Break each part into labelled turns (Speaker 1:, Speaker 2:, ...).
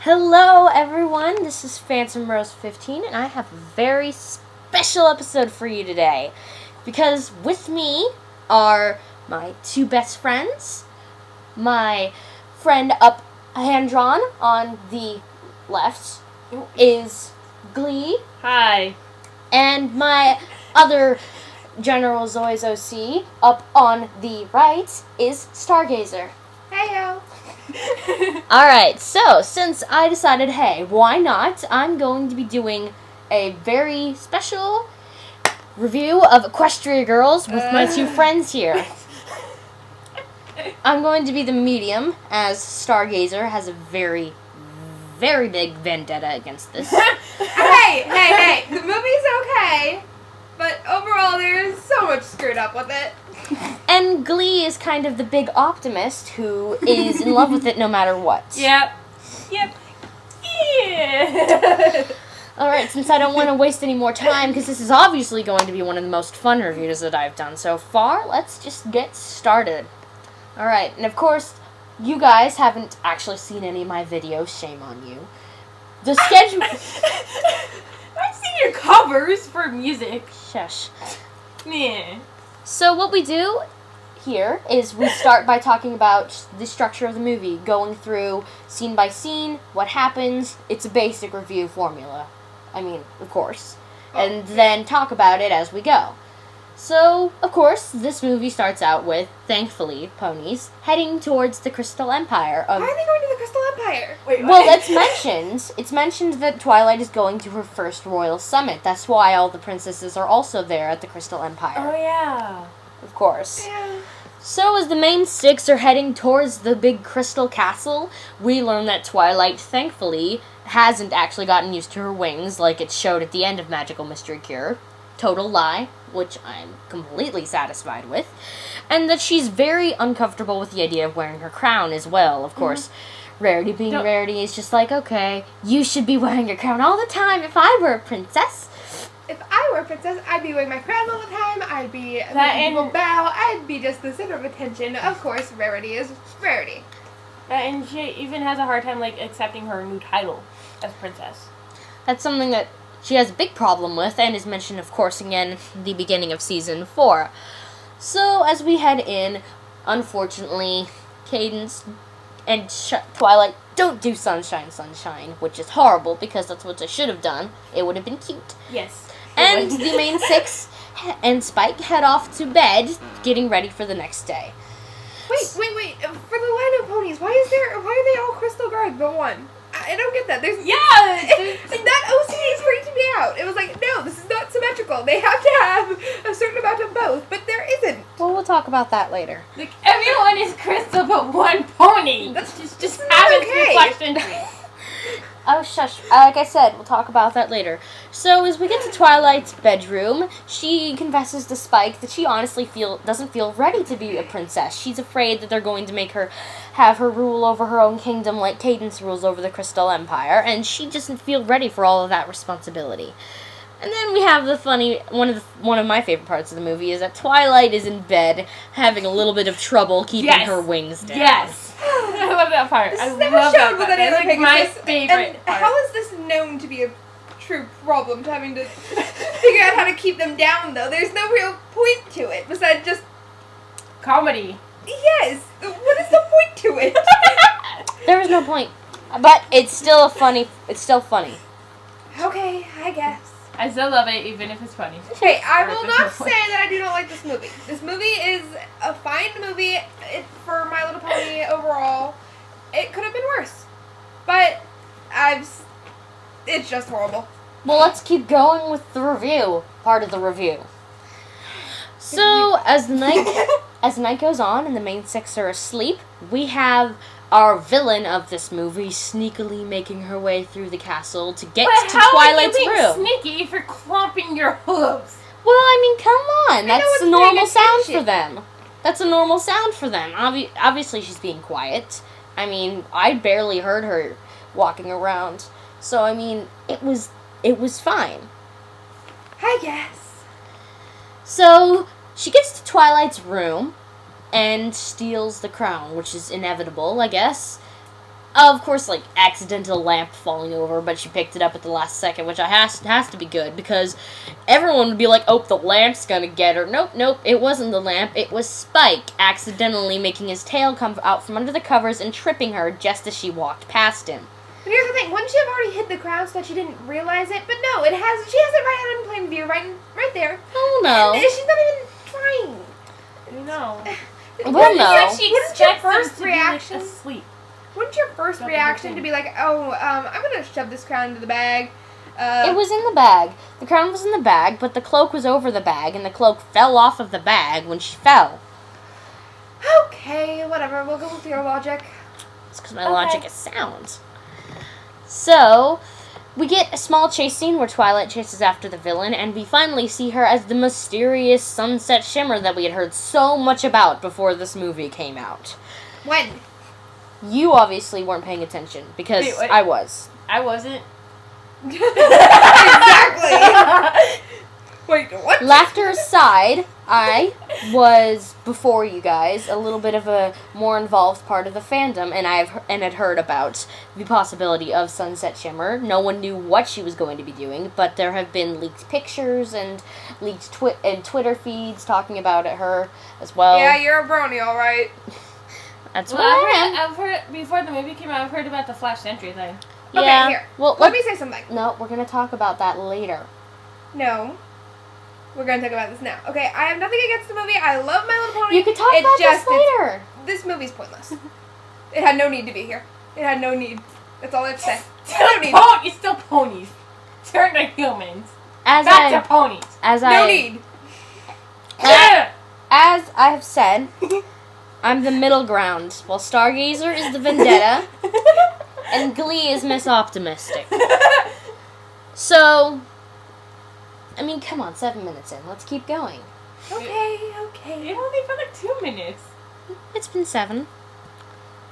Speaker 1: Hello everyone, this is Phantom Rose 15 and I have a very special episode for you today because with me are my two best friends, my friend up hand drawn on the left is Glee.
Speaker 2: Hi.
Speaker 1: And my other General Zoi's OC up on the right is Stargazer.
Speaker 3: Heyo!
Speaker 1: Alright, so since I decided, hey, why not? I'm going to be doing a very special review of Equestria Girls with my two friends here. I'm going to be the medium, as Stargazer has a very, very big vendetta against this.
Speaker 3: Hey! The movie's okay, but overall there's so much screwed up with it.
Speaker 1: And Glee is kind of the big optimist who is in love with it no matter what.
Speaker 2: Yep. Yeah.
Speaker 1: Alright, since I don't want to waste any more time, because this is obviously going to be one of the most fun reviews that I've done so far, let's just get started. Alright, and of course, you guys haven't actually seen any of my videos, shame on you. The schedule...
Speaker 2: I've seen your covers for music.
Speaker 1: Shush.
Speaker 2: Yeah.
Speaker 1: So what we do here is we start by talking about the structure of the movie, going through scene by scene, what happens. It's a basic review formula. I mean, of course. And then talk about it as we go. So, of course, this movie starts out with, thankfully, ponies heading towards the Crystal Empire.
Speaker 3: Why are they going to the Crystal Empire? Wait,
Speaker 1: Well, it's mentioned that Twilight is going to her first royal summit. That's why all the princesses are also there at the Crystal Empire.
Speaker 2: Oh, yeah.
Speaker 1: Of course.
Speaker 3: Yeah.
Speaker 1: So as the main six are heading towards the big crystal castle, we learn that Twilight, thankfully, hasn't actually gotten used to her wings like it showed at the end of Magical Mystery Cure. Total lie, which I'm completely satisfied with. And that she's very uncomfortable with the idea of wearing her crown as well. Of course, Rarity being Rarity is just like, okay, you should be wearing your crown all the time if I were a princess.
Speaker 3: If I were a princess, I'd be wearing my crown all the time. I'd be making people bow. I'd be just the center of attention. Of course, Rarity is Rarity.
Speaker 2: And she even has a hard time, accepting her new title as princess.
Speaker 1: That's something that she has a big problem with, and is mentioned, of course, again, the beginning of Season 4. So, as we head in, unfortunately, Cadence and Twilight don't do Sunshine, which is horrible, because that's what they should have done. It would have been cute.
Speaker 2: Yes.
Speaker 1: And the main six and Spike head off to bed, getting ready for the next day.
Speaker 3: Wait. For the line of ponies, why are they all crystal guards but one? I don't get that. That OCA freaked me out. It was like, no, this is not symmetrical. They have to have a certain amount of both, but there isn't.
Speaker 1: Well, we'll talk about that later.
Speaker 2: Everyone is crystal but one pony.
Speaker 3: That's
Speaker 2: just
Speaker 3: not
Speaker 2: happens
Speaker 3: okay.
Speaker 2: to flash into me.
Speaker 1: Oh, shush. Like I said, we'll talk about that later. So, as we get to Twilight's bedroom, she confesses to Spike that she honestly doesn't feel ready to be a princess. She's afraid that they're going to make her have her rule over her own kingdom like Cadence rules over the Crystal Empire, and she doesn't feel ready for all of that responsibility. And then we have the funny, one of my favorite parts of the movie is that Twilight is in bed having a little bit of trouble keeping her wings down.
Speaker 2: Yes. I love that part.
Speaker 3: This
Speaker 2: I
Speaker 3: is never
Speaker 2: love
Speaker 3: shown
Speaker 2: that
Speaker 3: with
Speaker 2: part.
Speaker 3: any other
Speaker 2: That's my
Speaker 3: Pegasus.
Speaker 2: favorite
Speaker 3: And
Speaker 2: part.
Speaker 3: how is this known to be a true problem, to having to figure out how to keep them down, though? There's no real point to it, besides just...
Speaker 2: Comedy.
Speaker 3: Yes! What is the point to it?
Speaker 1: There is no point. But it's still funny.
Speaker 3: Okay, I guess.
Speaker 2: I still love it, even if it's funny.
Speaker 3: Okay, I will
Speaker 2: There's
Speaker 3: not
Speaker 2: no
Speaker 3: say
Speaker 2: point.
Speaker 3: that I do not like this movie. This movie is a fine movie for My Little Pony overall. It could have been worse. But it's just horrible.
Speaker 1: Well, let's keep going with the review. Part of the review. So, as the night goes on and the main six are asleep, we have our villain of this movie sneakily making her way through the castle to get to Twilight's room.
Speaker 2: How are you being sneaky for clomping your hooves?
Speaker 1: Well, I mean, come on. That's
Speaker 3: it's
Speaker 1: a normal
Speaker 3: paying
Speaker 1: sound
Speaker 3: attention.
Speaker 1: for them. That's a normal sound for them. Obviously, she's being quiet. I mean, I barely heard her walking around. So, I mean, it was fine.
Speaker 3: I guess.
Speaker 1: So, she gets to Twilight's room and steals the crown, which is inevitable, I guess. Of course, like, accidental lamp falling over, but she picked it up at the last second, which has to be good, because everyone would be like, oh, the lamp's gonna get her. Nope, it wasn't the lamp, it was Spike accidentally making his tail come out from under the covers and tripping her just as she walked past him.
Speaker 3: But here's the thing, wouldn't she have already hid the crown so that she didn't realize it? But no, she has it right out in plain view, right there.
Speaker 1: Oh, no.
Speaker 3: And she's not even trying.
Speaker 2: No.
Speaker 1: Well, no.
Speaker 2: She
Speaker 3: Wouldn't your
Speaker 2: expects him
Speaker 3: first
Speaker 2: to be,
Speaker 3: reaction
Speaker 2: like, asleep.
Speaker 3: Wouldn't your first reaction to be like, oh, I'm gonna shove this crown into the bag?
Speaker 1: It was in the bag. The crown was in the bag, but the cloak was over the bag, and the cloak fell off of the bag when she fell.
Speaker 3: Okay, whatever. We'll go with your logic.
Speaker 1: It's because my logic is sound. So, we get a small chase scene where Twilight chases after the villain, and we finally see her as the mysterious Sunset Shimmer that we had heard so much about before this movie came out.
Speaker 3: When?
Speaker 1: You obviously weren't paying attention, because
Speaker 2: Wait, what?
Speaker 1: I was.
Speaker 2: I wasn't.
Speaker 3: Exactly. Wait, what?
Speaker 1: Laughter aside, I was, before you guys, a little bit of a more involved part of the fandom, and had heard about the possibility of Sunset Shimmer. No one knew what she was going to be doing, but there have been leaked pictures and leaked Twitter feeds talking about her as well.
Speaker 3: Yeah, you're a brony, all right.
Speaker 1: That's
Speaker 2: Well,
Speaker 1: what I am.
Speaker 2: I've heard before the movie came out. I've heard about the Flash Sentry thing.
Speaker 3: Okay,
Speaker 1: Yeah.
Speaker 3: here.
Speaker 1: Well,
Speaker 3: Let me say something.
Speaker 1: No, we're gonna talk about that later.
Speaker 3: No. We're gonna talk about this now. Okay, I have nothing against the movie. I love My Little Pony.
Speaker 1: You can talk about this later.
Speaker 3: This movie's pointless. It had no need to be here. It had no need. That's all I have to say. No need.
Speaker 2: It's still ponies. Turn to humans.
Speaker 1: As
Speaker 2: Back to ponies.
Speaker 3: No need.
Speaker 1: As I have said, I'm the middle ground, while Stargazer is the vendetta, and Glee is Miss Optimistic. So, I mean, come on, 7 minutes in. Let's keep going.
Speaker 3: Okay.
Speaker 2: It only for like 2 minutes.
Speaker 1: It's been 7.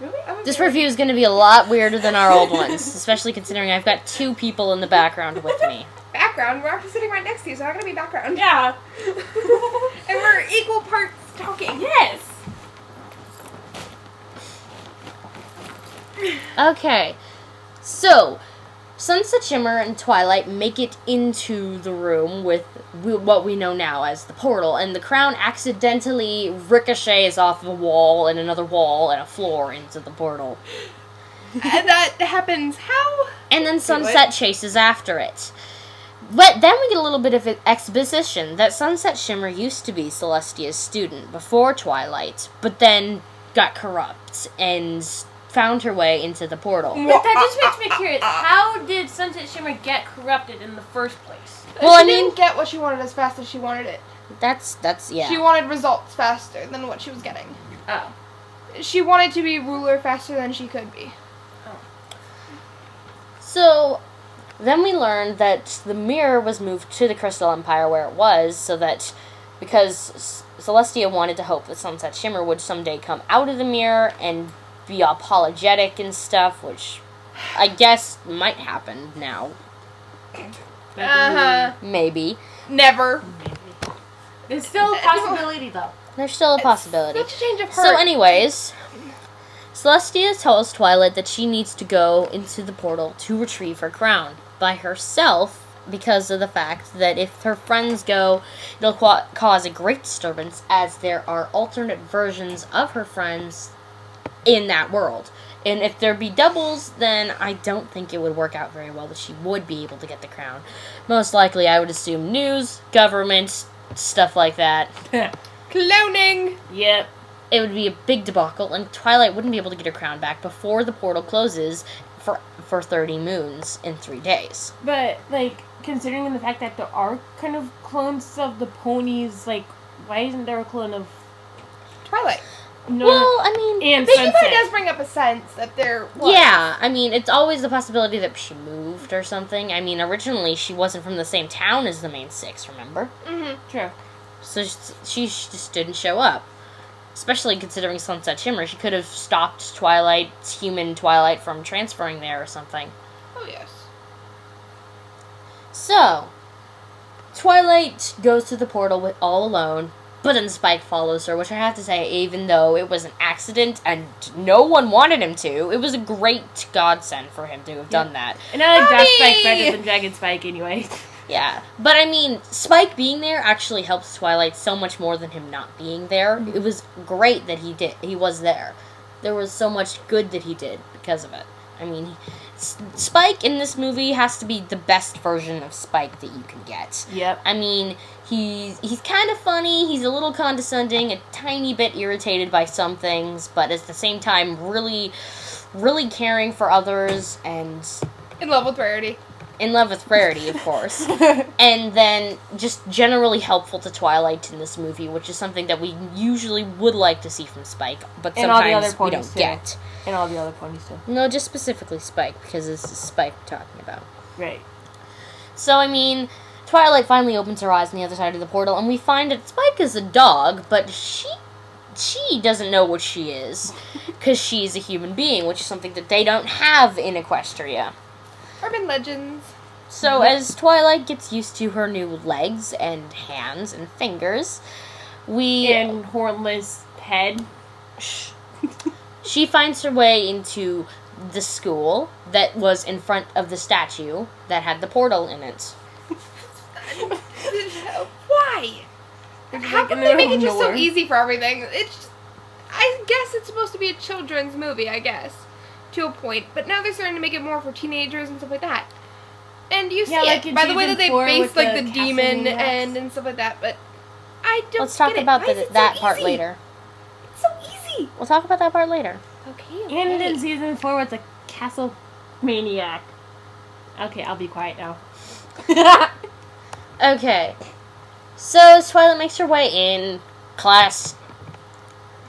Speaker 2: Really?
Speaker 1: This review is going to be a lot weirder than our old ones, especially considering I've got 2 people in the background with me.
Speaker 3: Background? We're actually sitting right next to you, so how can it be background?
Speaker 2: Yeah.
Speaker 3: And we're equal parts talking.
Speaker 2: Yes.
Speaker 1: Okay, so Sunset Shimmer and Twilight make it into the room with what we know now as the portal, and the crown accidentally ricochets off a wall and another wall and a floor into the portal.
Speaker 3: And that happens how?
Speaker 1: And then Sunset chases after it. But then we get a little bit of exposition that Sunset Shimmer used to be Celestia's student before Twilight, but then got corrupt and found her way into the portal.
Speaker 2: But that just makes me curious. How did Sunset Shimmer get corrupted in the first place?
Speaker 1: Well, I
Speaker 3: She
Speaker 1: mean,
Speaker 3: didn't get what she wanted as fast as she wanted it.
Speaker 1: that's yeah.
Speaker 3: She wanted results faster than what she was getting.
Speaker 2: Oh.
Speaker 3: She wanted to be ruler faster than she could be.
Speaker 1: So, then we learned that the mirror was moved to the Crystal Empire where it was, so that because Celestia wanted to hope that Sunset Shimmer would someday come out of the mirror and be apologetic and stuff, which I guess might happen now. Maybe.
Speaker 3: Never.
Speaker 2: There's still a possibility, though.
Speaker 1: There's still a possibility.
Speaker 3: Such a change of heart.
Speaker 1: So anyways, Celestia tells Twilight that she needs to go into the portal to retrieve her crown by herself because of the fact that if her friends go, it'll cause a great disturbance as there are alternate versions of her friends in that world. And if there be doubles, then I don't think it would work out very well that she would be able to get the crown. Most likely, I would assume news, government, stuff like that.
Speaker 3: Cloning!
Speaker 2: Yep.
Speaker 1: It would be a big debacle, and Twilight wouldn't be able to get her crown back before the portal closes for 30 moons in 3 days.
Speaker 2: But, like, considering the fact that there are kind of clones of the ponies, like, why isn't there a clone of...
Speaker 3: Twilight.
Speaker 2: No,
Speaker 1: Well, I mean...
Speaker 2: and
Speaker 3: But
Speaker 2: Sunset.
Speaker 3: Eva does bring up a sense that there was.
Speaker 1: Yeah, I mean, it's always the possibility that she moved or something. I mean, originally she wasn't from the same town as the main 6, remember?
Speaker 3: Mm-hmm.
Speaker 2: True.
Speaker 1: So she just didn't show up. Especially considering Sunset Shimmer, she could have stopped human Twilight from transferring there or something.
Speaker 3: Oh, yes.
Speaker 1: So, Twilight goes to the portal all alone, But then Spike follows her, which I have to say, even though it was an accident and no one wanted him to, it was a great godsend for him to have done that.
Speaker 2: And I like that
Speaker 3: Mommy!
Speaker 2: Spike better than Dragon Spike anyway.
Speaker 1: Yeah, but I mean, Spike being there actually helps Twilight so much more than him not being there. It was great that he was there. There was so much good that he did because of it. I mean, Spike in this movie has to be the best version of Spike that you can get.
Speaker 2: Yep.
Speaker 1: I mean, he's kind of funny, he's a little condescending, a tiny bit irritated by some things, but at the same time really, really caring for others and
Speaker 3: In love with Rarity.
Speaker 1: in love with Rarity, of course. And then just generally helpful to Twilight in this movie, which is something that we usually would like to see from Spike, but
Speaker 2: And all the other
Speaker 1: sometimes we
Speaker 2: ponies,
Speaker 1: don't
Speaker 2: too.
Speaker 1: get.
Speaker 2: And all the other ponies too.
Speaker 1: No, just specifically Spike, because this is Spike we're talking about.
Speaker 2: Right.
Speaker 1: So, I mean, Twilight finally opens her eyes on the other side of the portal, and we find that Spike is a dog, but she doesn't know what she is, because she's a human being, which is something that they don't have in Equestria.
Speaker 3: Urban legends.
Speaker 1: So, as Twilight gets used to her new legs and hands and fingers,
Speaker 2: And hornless head.
Speaker 1: she finds her way into the school that was in front of the statue that had the portal in it.
Speaker 3: Why? How come they make it just so easy for everything? I guess it's supposed to be a children's movie, I guess, to a point. But now they're starting to make it more for teenagers and stuff like that. And you see
Speaker 2: like
Speaker 3: it
Speaker 2: in
Speaker 3: by the way
Speaker 2: season
Speaker 3: that they
Speaker 2: 4
Speaker 3: base
Speaker 2: with
Speaker 3: like
Speaker 2: the
Speaker 3: the
Speaker 2: castle
Speaker 3: demon
Speaker 2: rats.
Speaker 3: and stuff like that. But I don't.
Speaker 1: Let's talk
Speaker 3: get it.
Speaker 1: about
Speaker 3: Why is it
Speaker 1: that
Speaker 3: so
Speaker 1: part
Speaker 3: easy?
Speaker 1: later.
Speaker 3: It's so easy.
Speaker 1: We'll talk about that part later.
Speaker 3: Okay.
Speaker 2: And in season 4 with the castle maniac. Okay, I'll be quiet now.
Speaker 1: Okay. So, as Twilight makes her way in, class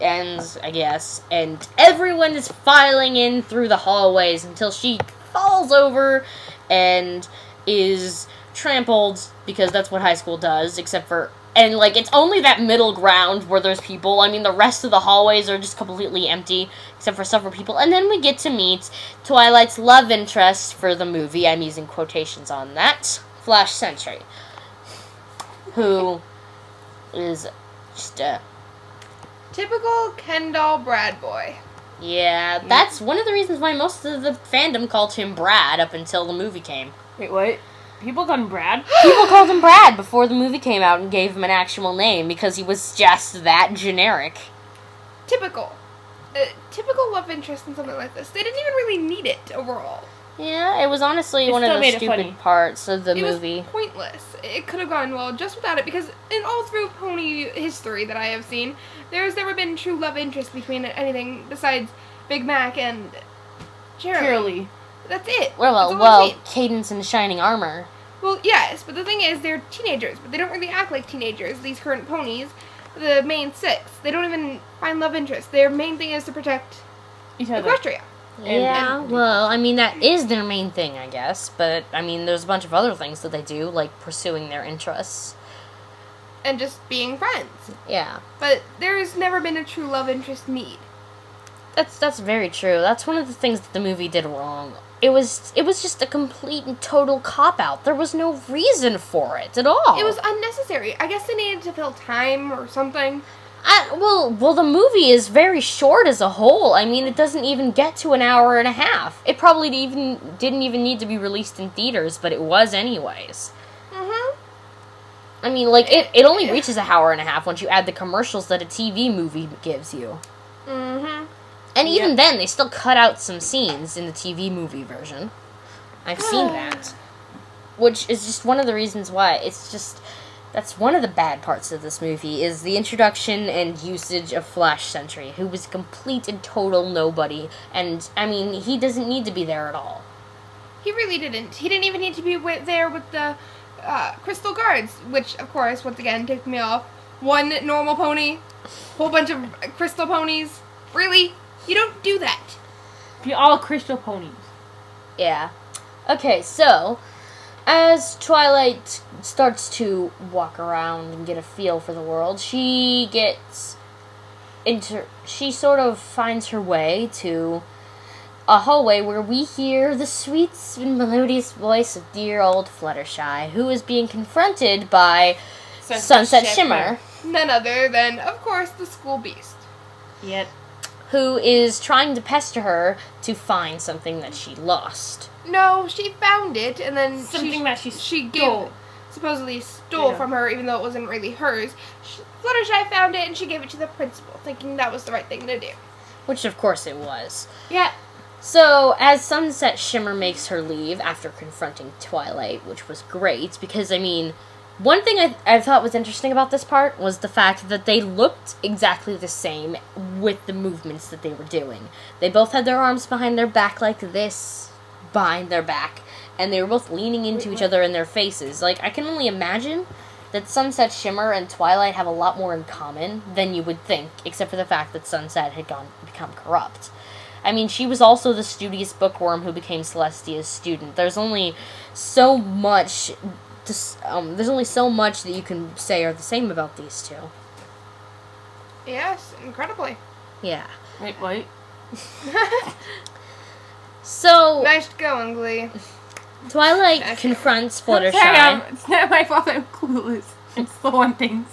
Speaker 1: ends, I guess, and everyone is filing in through the hallways until she falls over and is trampled, because that's what high school does, except for... And, like, it's only that middle ground where there's people. I mean, the rest of the hallways are just completely empty, except for several people. And then we get to meet Twilight's love interest for the movie. I'm using quotations on that. Flash Sentry. Who is just a...
Speaker 3: Typical Ken doll Brad boy.
Speaker 1: Yeah, that's one of the reasons why most of the fandom called him Brad up until the movie came.
Speaker 2: Wait, what? People call him Brad?
Speaker 1: People called him Brad before the movie came out and gave him an actual name because he was just that generic.
Speaker 3: Typical. Typical love interest in something like this. They didn't even really need it overall.
Speaker 1: Yeah, it was honestly
Speaker 2: It
Speaker 1: one of
Speaker 2: still
Speaker 1: the
Speaker 2: made it
Speaker 1: stupid
Speaker 2: funny.
Speaker 1: parts of the
Speaker 3: It
Speaker 1: movie.
Speaker 3: was pointless. It could have gone well just without it, because in all through pony history that I have seen, there's never been true love interest between anything besides Big Mac and Shirley. That's it. That's all I've
Speaker 1: Well,
Speaker 3: seen.
Speaker 1: Cadence in Shining Armor.
Speaker 3: Well, yes, but the thing is, they're teenagers, but they don't really act like teenagers, these current ponies. The main six. They don't even find love interest. Their main thing is to protect
Speaker 2: Each other.
Speaker 3: Equestria.
Speaker 1: Yeah, well, I mean, that is their main thing, I guess. But, I mean, there's a bunch of other things that they do, like pursuing their interests.
Speaker 3: And just being friends.
Speaker 1: Yeah.
Speaker 3: But there's never been a true love interest need.
Speaker 1: That's very true. That's one of the things that the movie did wrong. It was just a complete and total cop-out. There was no reason for it at all.
Speaker 3: It was unnecessary. I guess they needed to fill time or something.
Speaker 1: Well, the movie is very short as a whole. I mean, it doesn't even get to an hour and a half. It probably didn't even need to be released in theaters, but it was anyways. I mean, like, it only reaches an hour and a half once you add the commercials that a TV movie gives you. And even then, they still cut out some scenes in the TV movie version. I've seen that. Which is just one of the reasons why. It's just... That's one of the bad parts of this movie, is the introduction and usage of Flash Sentry, who was a complete and total nobody. And, I mean, he doesn't need to be there at all.
Speaker 3: He really didn't. He didn't even need to be there with the Crystal Guards, which, of course, once again, ticked me off. One normal pony, whole bunch of crystal ponies. Really? You don't do that.
Speaker 2: Be all crystal ponies.
Speaker 1: Yeah. Okay, so... As Twilight starts to walk around and get a feel for the world, she sort of finds her way to a hallway where we hear the sweet and melodious voice of dear old Fluttershy, who is being confronted by Sunset Shimmer.
Speaker 3: None other than, of course, the school beast.
Speaker 2: Yet.
Speaker 1: Who is trying to pester her to find something that she lost.
Speaker 3: No, she found it, and then
Speaker 2: Something that she
Speaker 3: stole. Supposedly stole from her, even though it wasn't really hers. Fluttershy found it, and she gave it to the principal, thinking that was the right thing to do.
Speaker 1: Which, of course, it was.
Speaker 3: Yeah.
Speaker 1: So, as Sunset Shimmer makes her leave after confronting Twilight, which was great, because, I mean, one thing I thought was interesting about this part was the fact that they looked exactly the same with the movements that they were doing. They both had their arms behind their back like this, behind their back, and they were both leaning into each other in their faces. Like, I can only imagine that Sunset Shimmer and Twilight have a lot more in common than you would think, except for the fact that Sunset had become corrupt. I mean, she was also the studious bookworm who became Celestia's student. There's only so much that you can say are the same about these two.
Speaker 3: Yes, incredibly.
Speaker 1: Yeah.
Speaker 2: Wait.
Speaker 1: So,
Speaker 3: Nice going, Glee.
Speaker 1: Twilight confronts Fluttershy.
Speaker 2: Sorry, it's not my fault I'm clueless. I'm slow on things.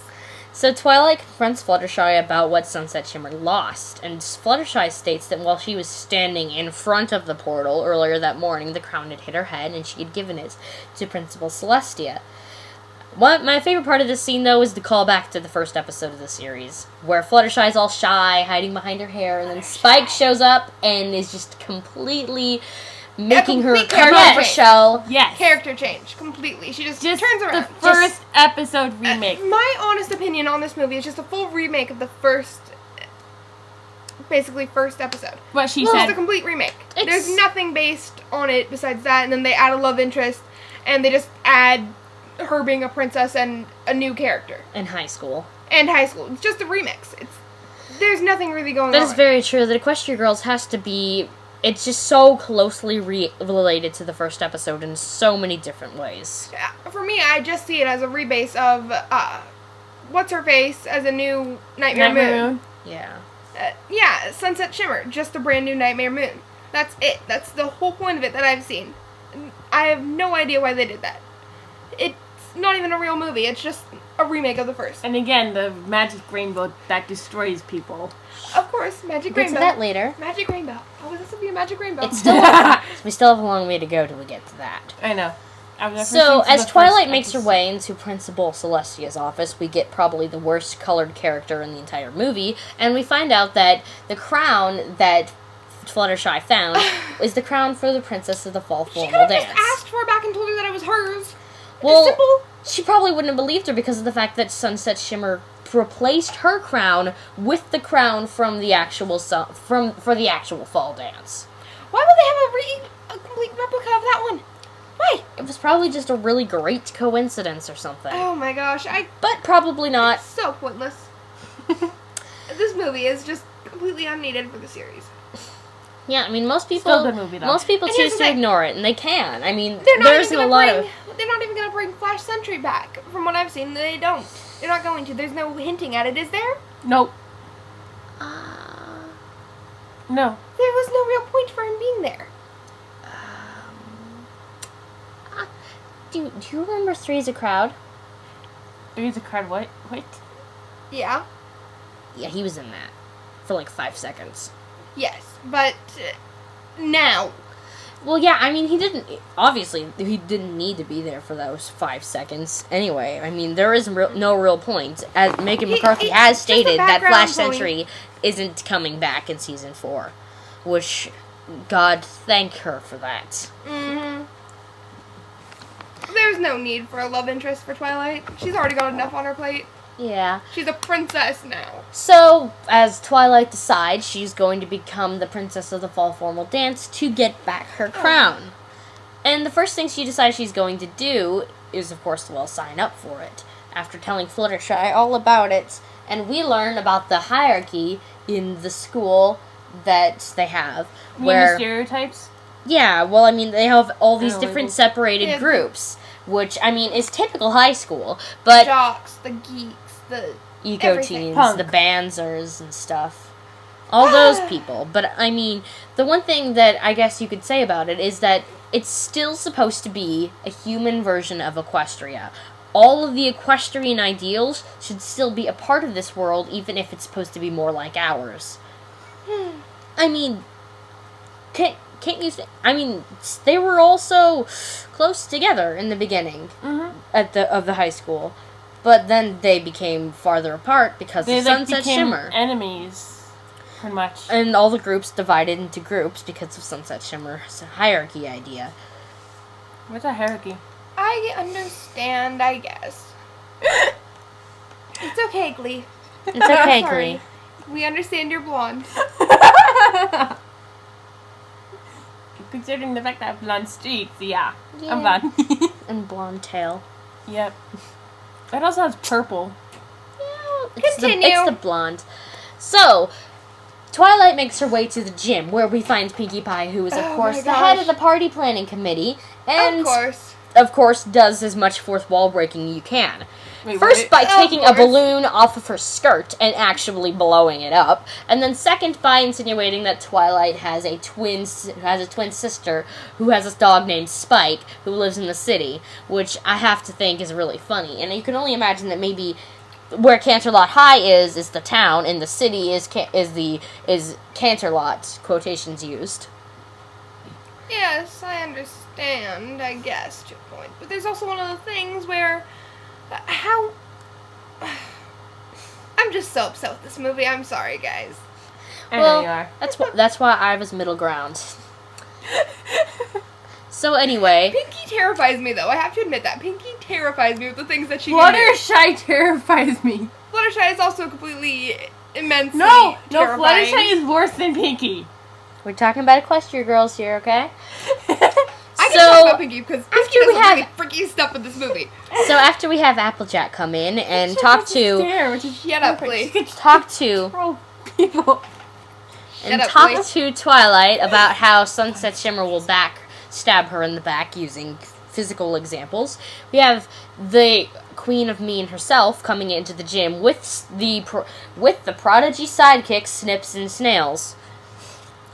Speaker 1: So Twilight confronts Fluttershy about what Sunset Shimmer lost, and Fluttershy states that while she was standing in front of the portal earlier that morning, the crown had hit her head, and she had given it to Principal Celestia. My favorite part of this scene, though, is the callback to the first episode of the series, where Fluttershy's all shy, hiding behind her hair, and then Spike shows up and is just completely making her come out of her shell.
Speaker 2: Yes.
Speaker 3: Character change, completely. She just turns around.
Speaker 2: The first episode remake.
Speaker 3: My honest opinion on this movie is just a full remake of the first episode.
Speaker 2: What she
Speaker 3: It's
Speaker 2: said.
Speaker 3: a complete remake. There's nothing based on it besides that, and then they add a love interest, and they just add her being a princess and a new character.
Speaker 1: In high school.
Speaker 3: And high school. It's just a remix. There's nothing really going on.
Speaker 1: That is very true. The Equestria Girls has to be... It's just so closely related to the first episode in so many different ways.
Speaker 3: For me, I just see it as a rebase of, What's-Her-Face as a new Nightmare Moon.
Speaker 1: Yeah.
Speaker 3: Yeah, Sunset Shimmer, just a brand new Nightmare Moon. That's it. That's the whole point of it that I've seen. I have no idea why they did that. It's not even a real movie. It's just a remake of the first.
Speaker 2: And again, the magic rainbow that destroys people.
Speaker 3: Of course, Magic
Speaker 1: We'll
Speaker 3: Rainbow.
Speaker 1: get to that later.
Speaker 3: Magic Rainbow. Oh, this will be a Magic Rainbow.
Speaker 1: It's still we still have a long way to go till we get to that.
Speaker 2: I know.
Speaker 1: So, as Twilight makes her way into Principal Celestia's office, we get probably the worst colored character in the entire movie, and we find out that the crown that Fluttershy found is the crown for the Princess of the Fall
Speaker 3: She
Speaker 1: Formal
Speaker 3: could have
Speaker 1: Dance.
Speaker 3: just asked for it back and told her that it was hers.
Speaker 1: Well,
Speaker 3: It's simple.
Speaker 1: she probably wouldn't have believed her because of the fact that Sunset Shimmer replaced her crown with the crown from the actual for the actual fall dance.
Speaker 3: Why would they have a complete replica of that one? Why?
Speaker 1: It was probably just a really great coincidence or something.
Speaker 3: Oh my gosh,
Speaker 1: But probably not.
Speaker 3: It's so pointless. This movie is just completely unneeded for the series.
Speaker 1: Yeah, I mean, most people
Speaker 2: Still a good movie, though.
Speaker 1: most people
Speaker 3: And here's
Speaker 1: choose
Speaker 3: the
Speaker 1: to
Speaker 3: thing.
Speaker 1: ignore it, and they can. I mean,
Speaker 3: They're not
Speaker 1: there's
Speaker 3: even
Speaker 1: a
Speaker 3: gonna
Speaker 1: lot of...
Speaker 3: They're not even gonna bring Flash Sentry back. From what I've seen, they don't. They're not going to. There's no hinting at it, is there?
Speaker 2: Nope. No.
Speaker 3: There was no real point for him being there.
Speaker 1: Do you remember Three's a Crowd?
Speaker 2: There's a card. What?
Speaker 3: Yeah.
Speaker 1: Yeah, he was in that. For like 5 seconds.
Speaker 3: Yes, but now.
Speaker 1: Well, yeah, I mean, he didn't need to be there for those 5 seconds. Anyway, I mean, there is no real point. As Megan McCarthy has
Speaker 3: it's just a
Speaker 1: stated that
Speaker 3: background
Speaker 1: Flash
Speaker 3: point.
Speaker 1: Sentry isn't coming back in season 4. Which, God thank her for that.
Speaker 3: Mm-hmm. There's no need for a love interest for Twilight. She's already got enough on her plate.
Speaker 1: Yeah.
Speaker 3: She's a princess now.
Speaker 1: So, as Twilight decides, she's going to become the Princess of the Fall Formal Dance to get back her crown. And the first thing she decides she's going to do is, of course, sign up for it. After telling Fluttershy all about it, and we learn about the hierarchy in the school that they have.
Speaker 2: You mean
Speaker 1: where
Speaker 2: the stereotypes?
Speaker 1: Yeah, well, I mean, they have all these
Speaker 2: Oh,
Speaker 1: different
Speaker 2: labels.
Speaker 1: separated
Speaker 3: Yeah.
Speaker 1: groups, which, I mean, is typical high school, but
Speaker 3: Jocks, the geeks, the
Speaker 1: eco
Speaker 3: everything.
Speaker 1: teens,
Speaker 2: Punk.
Speaker 1: the banzers and stuff. All those people. But, I mean, the one thing that I guess you could say about it is that it's still supposed to be a human version of Equestria. all of the equestrian ideals should still be a part of this world, even if it's supposed to be more like ours. I mean, can't you say? I mean, they were also close together in the beginning of the high school, but then they became farther apart because of Sunset Shimmer.
Speaker 2: Enemies, pretty much.
Speaker 1: And all the groups divided into groups because of Sunset Shimmer's hierarchy idea.
Speaker 2: What's a hierarchy?
Speaker 3: I understand, I guess. It's okay, Glee.
Speaker 1: It's okay,
Speaker 3: Sorry.
Speaker 1: Glee.
Speaker 3: We understand you're blonde.
Speaker 2: Considering the fact that I have blonde streaks, yeah. I'm blonde.
Speaker 1: And blonde tail.
Speaker 2: Yep. It also has purple.
Speaker 3: Continue.
Speaker 1: It's the blonde. So, Twilight makes her way to the gym, where we find Pinkie Pie, who is, of course, the head of the party planning committee, and, of course, does as much fourth wall breaking you can.
Speaker 2: Wait,
Speaker 1: First, by taking a balloon off of her skirt and actually blowing it up, and then second, by insinuating that Twilight has a twin sister who has a dog named Spike who lives in the city, which I have to think is really funny. And you can only imagine that maybe where Canterlot High is the town, and the city is Canterlot, quotations used.
Speaker 3: Yes, I understand, I guess, to your point. But there's also one of the things where... how... I'm just so upset with this movie. I'm sorry, guys.
Speaker 2: I know you are.
Speaker 1: That's why I was middle ground. So anyway...
Speaker 3: Pinkie terrifies me, though. I have to admit that. Pinkie terrifies me with the things that she can do.
Speaker 2: Fluttershy terrifies me.
Speaker 3: Fluttershy is also completely immensely
Speaker 2: No,
Speaker 3: terrifying.
Speaker 2: Fluttershy is worse than Pinkie.
Speaker 1: We're talking about Equestria girls here, okay?
Speaker 3: I can talk about Pinkie because Pinkie does some really freaky stuff in this movie.
Speaker 1: So after we have Applejack come in and talk to Twilight about how Sunset Shimmer will stab her in the back using physical examples, we have the Queen of Mean herself coming into the gym with the prodigy sidekicks Snips and Snails.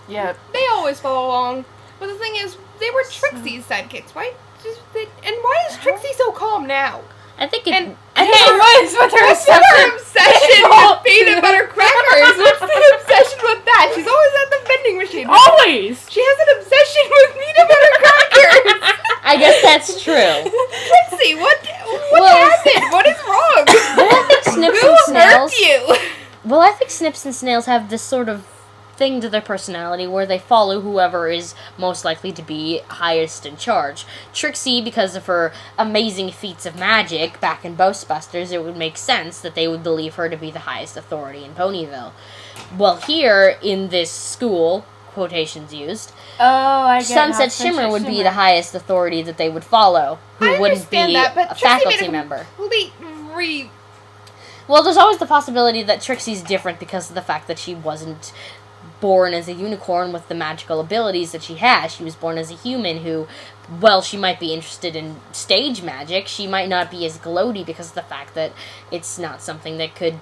Speaker 2: Yeah,
Speaker 3: they always follow along. But the thing is, they were Trixie's sidekicks. Why? And why is Trixie so calm now?
Speaker 1: I think
Speaker 2: it was with her
Speaker 3: obsession with peanut butter crackers. What's the obsession with that? She's always at the vending machine.
Speaker 2: Always.
Speaker 3: She has an obsession with peanut butter crackers.
Speaker 1: I guess that's true.
Speaker 3: Trixie, what happened? What is wrong?
Speaker 1: Well, I think Snips and Snails.
Speaker 3: Who hurt you?
Speaker 1: Well, I think Snips and Snails have this sort of thing to their personality where they follow whoever is most likely to be highest in charge. Trixie, because of her amazing feats of magic back in Ghostbusters, it would make sense that they would believe her to be the highest authority in Ponyville. Well, here in this school, quotations used, Sunset Shimmer would be the highest authority that they would follow, who wouldn't be a faculty member. Well, there's always the possibility that Trixie's different because of the fact that she wasn't born as a unicorn with the magical abilities that she has. She was born as a human who, well, she might be interested in stage magic. She might not be as gloaty because of the fact that it's not something that could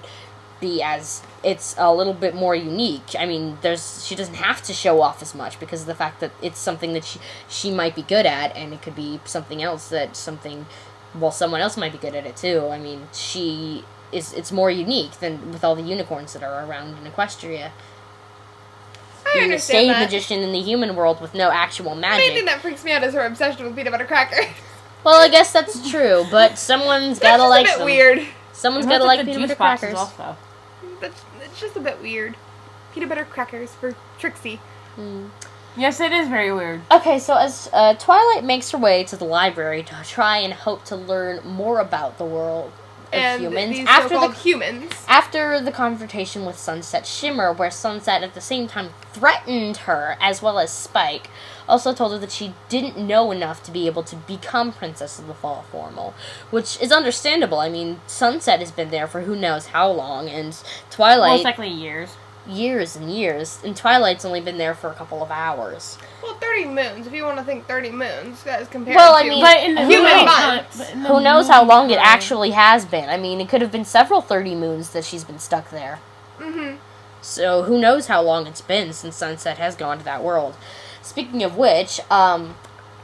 Speaker 1: be as... It's a little bit more unique. I mean, she doesn't have to show off as much because of the fact that it's something that she might be good at, and it could be something else someone else might be good at it too. I mean, it's more unique than with all the unicorns that are around in Equestria. Being a stage magician in the human world with no actual magic.
Speaker 3: The main thing that freaks me out is her obsession with peanut butter crackers.
Speaker 1: Well, I guess that's true, but someone's gotta like them.
Speaker 3: That's a bit weird.
Speaker 1: Someone's gotta like peanut butter crackers.
Speaker 2: Also.
Speaker 3: It's just a bit weird. Peanut butter crackers for Trixie.
Speaker 2: Yes, it is very weird.
Speaker 1: Okay, so as Twilight makes her way to the library to try and hope to learn more about the world of humans.
Speaker 3: These so-called humans.
Speaker 1: After the confrontation with Sunset Shimmer, where Sunset at the same time threatened her, as well as Spike, also told her that she didn't know enough to be able to become Princess of the Fall Formal, which is understandable. I mean, Sunset has been there for who knows how long, and Twilight...
Speaker 2: Most likely years.
Speaker 1: Years and years, and Twilight's only been there for a couple of hours.
Speaker 3: Well, 30 moons, if you want to think 30 moons, as compared
Speaker 1: but in the
Speaker 3: human months.
Speaker 1: Who knows how long it actually has been? I mean, it could have been several 30 moons that she's been stuck there.
Speaker 3: Mm-hmm.
Speaker 1: So, who knows how long it's been since Sunset has gone to that world. Speaking of which, I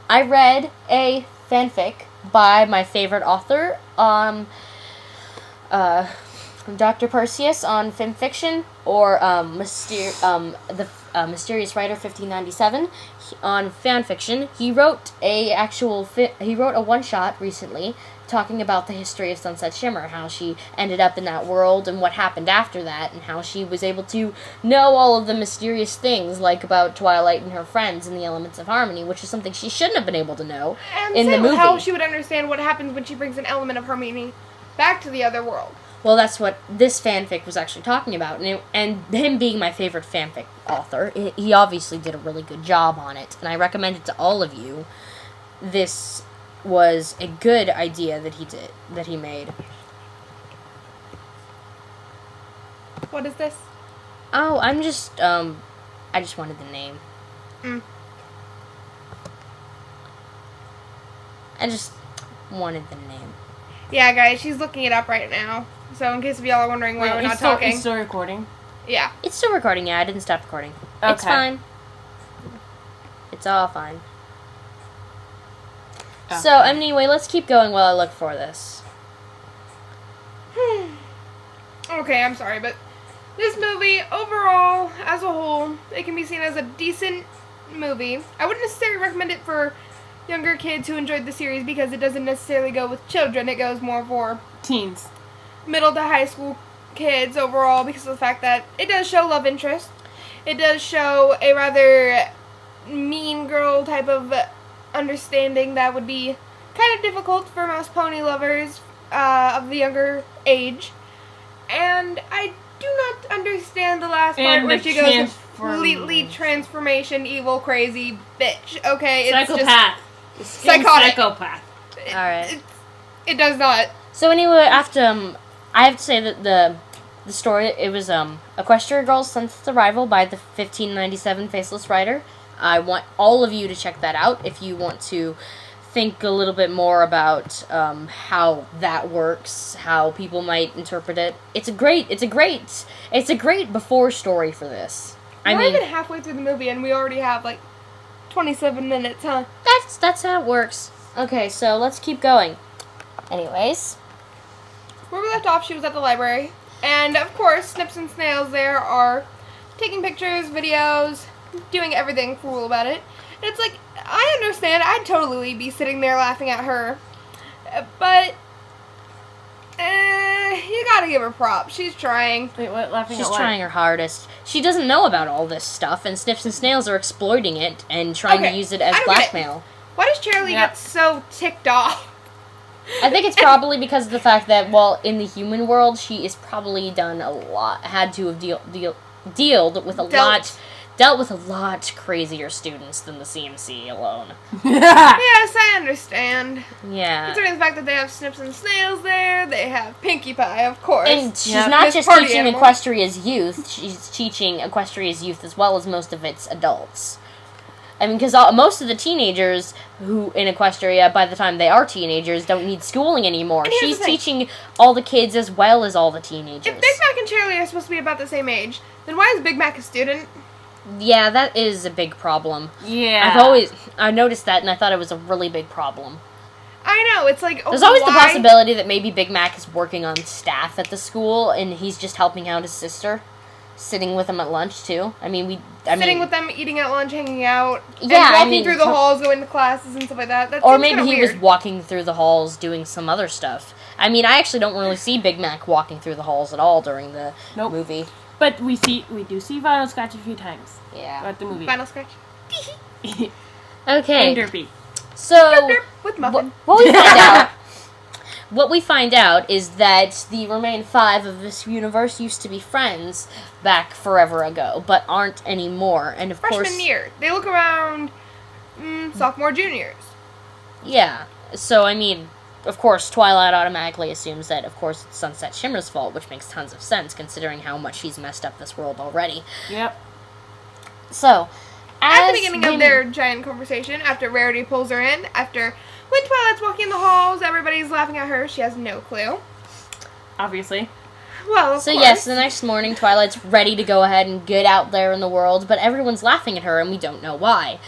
Speaker 1: read a fanfic by my favorite author, Dr. Perseus on fanfiction, or Mysterious Writer 1597 on fanfiction. He wrote he wrote a one-shot recently talking about the history of Sunset Shimmer, how she ended up in that world and what happened after that, and how she was able to know all of the mysterious things, like about Twilight and her friends and the elements of harmony, which is something she shouldn't have been able to know
Speaker 3: and
Speaker 1: in the movie.
Speaker 3: How she would understand what happens when she brings an element of harmony back to the other world.
Speaker 1: Well, that's what this fanfic was actually talking about, and him being my favorite fanfic author, he obviously did a really good job on it, and I recommend it to all of you. This was a good idea that he made.
Speaker 3: What is this?
Speaker 1: Oh, I just wanted the name. I just wanted the name.
Speaker 3: Yeah, guys, she's looking it up right now. So in case of y'all are wondering why we're not talking.
Speaker 2: It's still recording?
Speaker 3: Yeah.
Speaker 1: It's still recording, yeah. I didn't stop recording.
Speaker 2: Okay.
Speaker 1: It's fine. It's all fine.
Speaker 2: Okay.
Speaker 1: So, anyway, let's keep going while I look for this.
Speaker 3: Okay, I'm sorry, but this movie, overall, as a whole, it can be seen as a decent movie. I wouldn't necessarily recommend it for younger kids who enjoyed the series because it doesn't necessarily go with children. It goes more for
Speaker 2: teens.
Speaker 3: Middle to high school kids overall because of the fact that it does show love interest. It does show a rather mean girl type of understanding that would be kind of difficult for most pony lovers of the younger age. And I do not understand the last part where she goes completely transformation, evil, crazy bitch. Okay, it's
Speaker 2: psychopath.
Speaker 3: Just psychotic.
Speaker 2: Psychopath.
Speaker 1: Alright.
Speaker 3: It does not.
Speaker 1: So anyway, after I have to say that the story, it was Equestria Girls Since Its Arrival by the 1597 Faceless Writer. I want all of you to check that out if you want to think a little bit more about how that works, how people might interpret it. It's a great before story for this.
Speaker 3: We're even halfway through the movie and we already have like 27 minutes, huh?
Speaker 1: That's how it works. Okay, so let's keep going. Anyways,
Speaker 3: where we left off, she was at the library, and of course, Snips and Snails there are taking pictures, videos, doing everything cool about it. And it's like, I understand, I'd totally be sitting there laughing at her, but you gotta give her props. She's trying.
Speaker 2: Wait, what? Laughing
Speaker 1: She's
Speaker 2: at what?
Speaker 1: trying her hardest. She doesn't know about all this stuff, and Snips and Snails are exploiting it and trying to use it as blackmail.
Speaker 3: Why does Charlie get so ticked off?
Speaker 1: I think it's probably because of the fact that, well, in the human world, she is probably done a lot, had to have dealt with a lot crazier students than the CMC alone.
Speaker 3: Yes, I understand.
Speaker 1: Yeah.
Speaker 3: Considering the fact that they have Snips and Snails there, they have Pinkie Pie, of course.
Speaker 1: And she's not just teaching Equestria's youth, she's teaching Equestria's youth as well as most of its adults. I mean, because most of the teenagers who in Equestria, by the time they are teenagers, don't need schooling anymore. She's teaching all the kids as well as all the teenagers.
Speaker 3: If Big Mac and Charlie are supposed to be about the same age, then why is Big Mac a student?
Speaker 1: Yeah, that is a big problem.
Speaker 2: Yeah.
Speaker 1: I noticed that, and I thought it was a really big problem.
Speaker 3: I know, it's like,
Speaker 1: there's always the possibility that maybe Big Mac is working on staff at the school, and he's just helping out his sister. Sitting with them at lunch, too. Sitting
Speaker 3: with them, eating at lunch, hanging out.
Speaker 1: Yeah,
Speaker 3: and walking through the halls, going to classes and stuff like that.
Speaker 1: Or maybe he was walking through the halls doing some other stuff. I mean, I actually don't really see Big Mac walking through the halls at all during the movie.
Speaker 2: But we do see Vinyl Scratch a few times.
Speaker 1: Yeah.
Speaker 2: At the movie.
Speaker 3: Vinyl Scratch.
Speaker 1: Okay.
Speaker 2: And Derpy.
Speaker 1: So,
Speaker 3: derp, derp, with Muffin.
Speaker 1: What we find out is that the remaining 5 of this universe used to be friends back forever ago, but aren't anymore. And of course,
Speaker 3: freshman year. They look around sophomore, juniors.
Speaker 1: Yeah. So, I mean, of course, Twilight automatically assumes that, of course, it's Sunset Shimmer's fault, which makes tons of sense, considering how much he's messed up this world already.
Speaker 2: Yep.
Speaker 1: So,
Speaker 3: at the beginning of their giant conversation, after Rarity pulls her in, when Twilight's walking in the halls, everybody's laughing at her. She has no clue.
Speaker 2: Obviously.
Speaker 3: Well, of course.
Speaker 1: Yes, the next morning, Twilight's ready to go ahead and get out there in the world, but everyone's laughing at her, and we don't know why.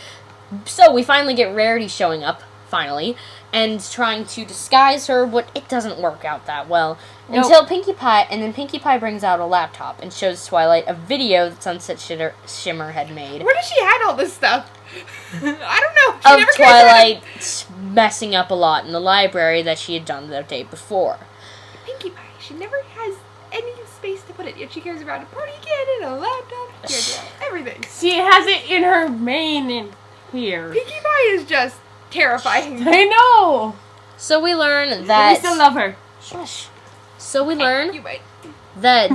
Speaker 1: So, we finally get Rarity showing up, finally, and trying to disguise her, but it doesn't work out that well.
Speaker 2: Nope.
Speaker 1: Until Pinkie Pie, and then Pinkie Pie brings out a laptop and shows Twilight a video that Sunset Shimmer had made.
Speaker 3: Where does she hide all this stuff? I don't know. She
Speaker 1: Of
Speaker 3: never
Speaker 1: Twilight messing up a lot in the library that she had done the day before.
Speaker 3: Pinkie Pie. She never has any space to put it, yet she cares about a party cannon, a laptop, she cares about everything.
Speaker 2: She has it in her mane in here.
Speaker 3: Pinkie Pie is just terrifying.
Speaker 2: I know.
Speaker 1: So we learn
Speaker 2: We
Speaker 1: that...
Speaker 2: still love her.
Speaker 1: Shush. So we learn
Speaker 3: You might.
Speaker 1: that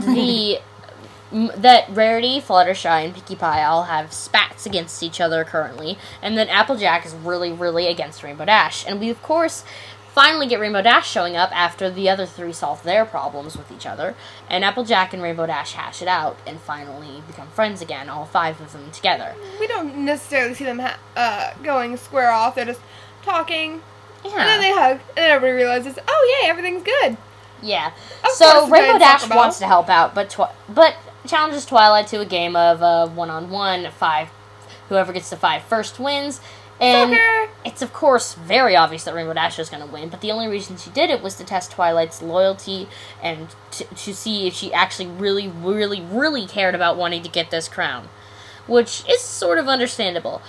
Speaker 1: that Rarity, Fluttershy, and Pinkie Pie all have spats against each other currently, and that Applejack is really, really against Rainbow Dash. And we, of course, finally get Rainbow Dash showing up after the other three solve their problems with each other, and Applejack and Rainbow Dash hash it out and finally become friends again, all five of them together.
Speaker 3: We don't necessarily see them going square off. They're just talking, and then
Speaker 1: Yeah.
Speaker 3: they hug, and everybody realizes, oh yeah, everything's good.
Speaker 1: Yeah.
Speaker 3: Of
Speaker 1: So
Speaker 3: course, the
Speaker 1: Rainbow
Speaker 3: giant
Speaker 1: Dash
Speaker 3: soccer ball.
Speaker 1: wants to help out, but challenges Twilight to a game of one-on-one, whoever gets the 5 first wins. And
Speaker 3: Soccer.
Speaker 1: it's, of course, very obvious that Rainbow Dash is going to win, but the only reason she did it was to test Twilight's loyalty and to see if she actually really, really, really cared about wanting to get this crown, which is sort of understandable.